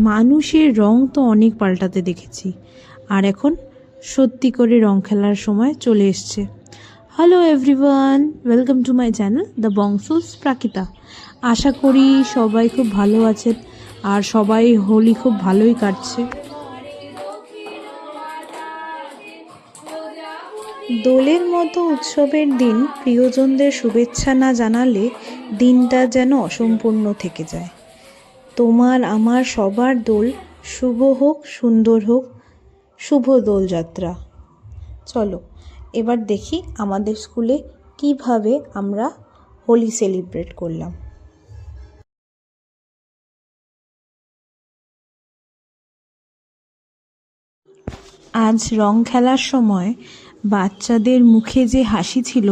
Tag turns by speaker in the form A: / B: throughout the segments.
A: মানুষের রং তো অনেক পাল্টাতে দেখেছি, আর এখন সত্যি করে রং খেলার সময় চলে এসছে। Hello everyone, welcome to my channel the বংশুস প্রাকৃতা। আশা করি সবাই খুব ভালো আছেন আর সবাই হোলি খুব ভালোই কাটছে। দোলের মতো উৎসবের দিন প্রিয়জনদের শুভেচ্ছা না জানালে দিনটা যেন অসম্পূর্ণ থেকে যায়। তোমার আমার সবার দোল শুভ হোক, সুন্দর হোক, শুভ দোলযাত্রা। চলো এবার দেখি আমাদের স্কুলে কিভাবে আমরা হোলি সেলিব্রেট করলাম। আজ রং খেলার সময় বাচ্চাদের মুখে যে হাসি ছিল,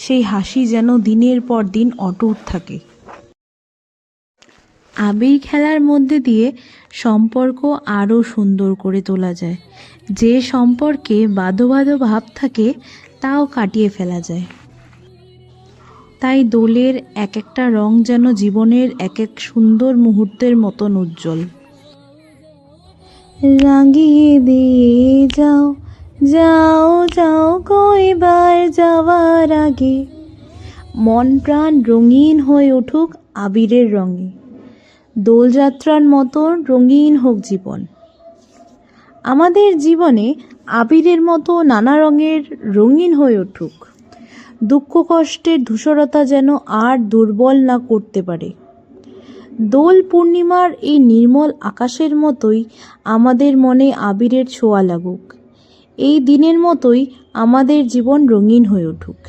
A: সেই হাসি যেন দিনের পর দিন অটুট থাকে। আবির খেলার মধ্যে দিয়ে সম্পর্ক আরও সুন্দর করে তোলা যায়। যে সম্পর্কে বাঁধো বাঁধো ভাব থাকে তাও কাটিয়ে ফেলা যায়। তাই দোলের এক একটা রং যেন জীবনের এক এক সুন্দর মুহূর্তের মতন উজ্জ্বল। রাঙিয়ে দিয়ে যাও যাও যাও কইবার যাওয়ার আগে, মন প্রাণ রঙিন হয়ে উঠুক আবিরের রঙে। দোলযাত্রার মতো রঙিন হোক জীবন। আমাদের জীবনে আবিরের মতো নানা রঙের রঙিন হয়ে উঠুক। দুঃখ কষ্টের ধূসরতা যেন আর দুর্বল না করতে পারে। দোল পূর্ণিমার এই নির্মল আকাশের মতোই আমাদের মনে আবিরের ছোঁয়া লাগুক। এই দিনের মতোই আমাদের জীবন রঙিন হয়ে উঠুক।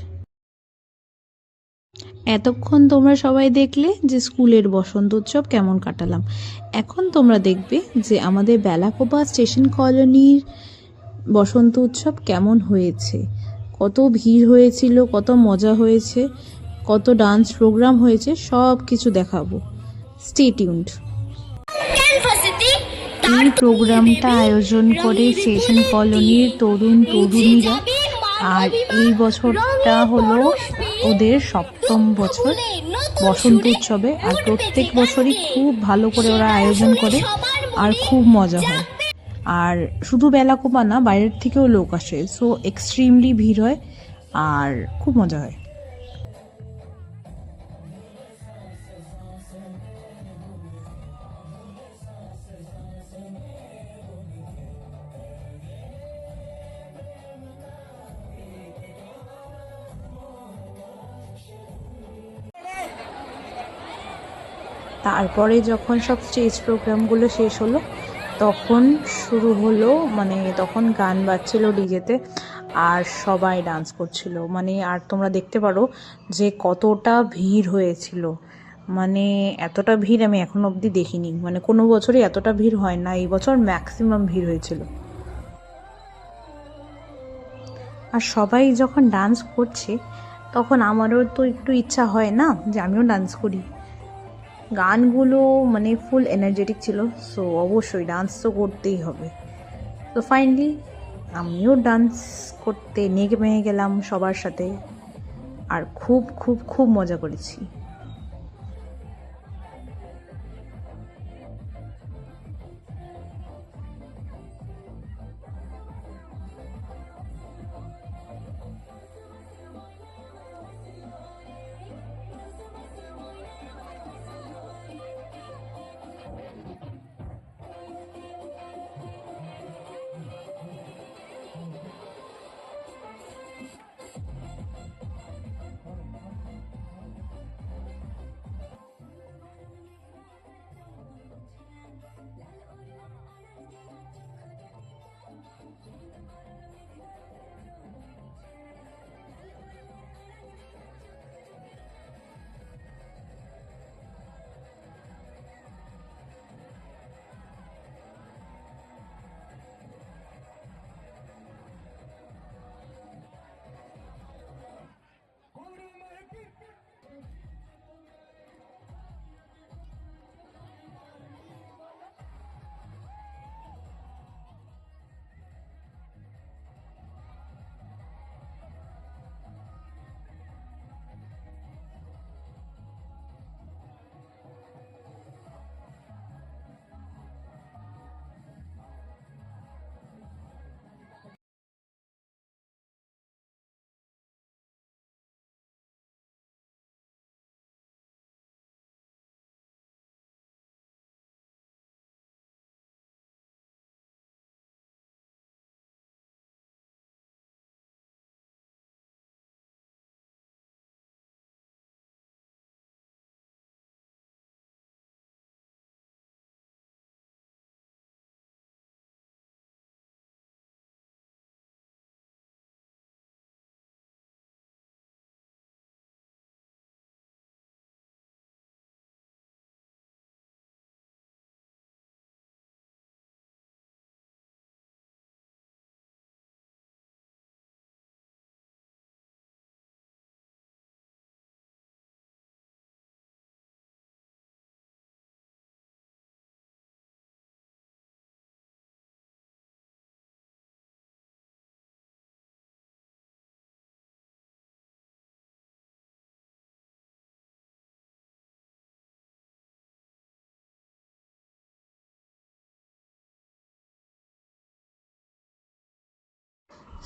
A: এতক্ষণ তোমরা সবাই দেখলে যে স্কুলের বসন্ত উৎসব কেমন কাটালাম। এখন তোমরা দেখবে যে আমাদের বেলাকোবা স্টেশন কলোনির বসন্ত উৎসব কেমন হয়েছে, কত ভিড় হয়েছিল, কত মজা হয়েছে, কত ডান্স প্রোগ্রাম হয়েছে, সব কিছু দেখাবো। Stay tuned. এই প্রোগ্রামটা আয়োজন করে স্টেশন কলোনির তরুণ তরুণীরা, আর এই বছরটা হলো ওদের 7ম বছর বসন্ত উৎসবে। আর প্রত্যেক বছরই খুব ভালো করে ওরা আয়োজন করে আর খুব মজা হয়। আর শুধু বেলাকোবা না, বাইরের থেকেও লোক আসে, সো এক্সট্রিমলি ভিড় হয় আর খুব মজা হয়। তারপরে যখন সব স্টেজ প্রোগ্রামগুলো শেষ হলো, তখন শুরু হলো, তখন গান বাজছিল ডিজেতে আর সবাই ডান্স করছিল। আর তোমরা দেখতে পারো যে কতটা ভিড় হয়েছিল। এতটা ভিড় আমি এখন অবধি দেখিনি। কোনো বছরই এতটা ভিড় হয় না, এই বছর ম্যাক্সিমাম ভিড় হয়েছিল। আর সবাই যখন ডান্স করছে তখন আমারও তো একটু ইচ্ছা হয় না যে আমিও ডান্স করি। গানগুলো ফুল এনার্জেটিক ছিল, সো অবশ্যই ডান্স তো করতেই হবে। তো ফাইনালি আমিও ডান্স করতে নেমে গেলাম সবার সাথে, আর খুব খুব খুব মজা করেছি।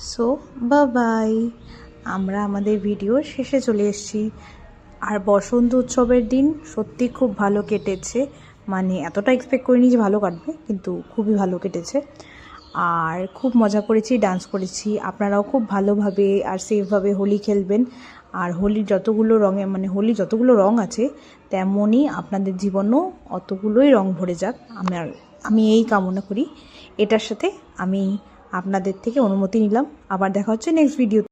A: সো বাই, আমরা আমাদের ভিডিওর শেষে চলে এসেছি। আর বসন্ত উৎসবের দিন সত্যি খুব ভালো কেটেছে, মানে এতটা এক্সপেক্ট করিনি যে ভালো কাটবে, কিন্তু খুবই ভালো কেটেছে। আর খুব মজা করেছি, ডান্স করেছি। আপনারাও খুব ভালোভাবে আর সেফভাবে হোলি খেলবেন। আর হোলির যতগুলো রঙে, মানে হোলি যতগুলো রঙ আছে, তেমনই আপনাদের জীবনেও অতগুলোই রঙ ভরে যাক, আমি এই কামনা করি। এটার সাথে আমি আপনাদের থেকে অনুমতি নিলাম। আবার দেখা হচ্ছে নেক্সট ভিডিও।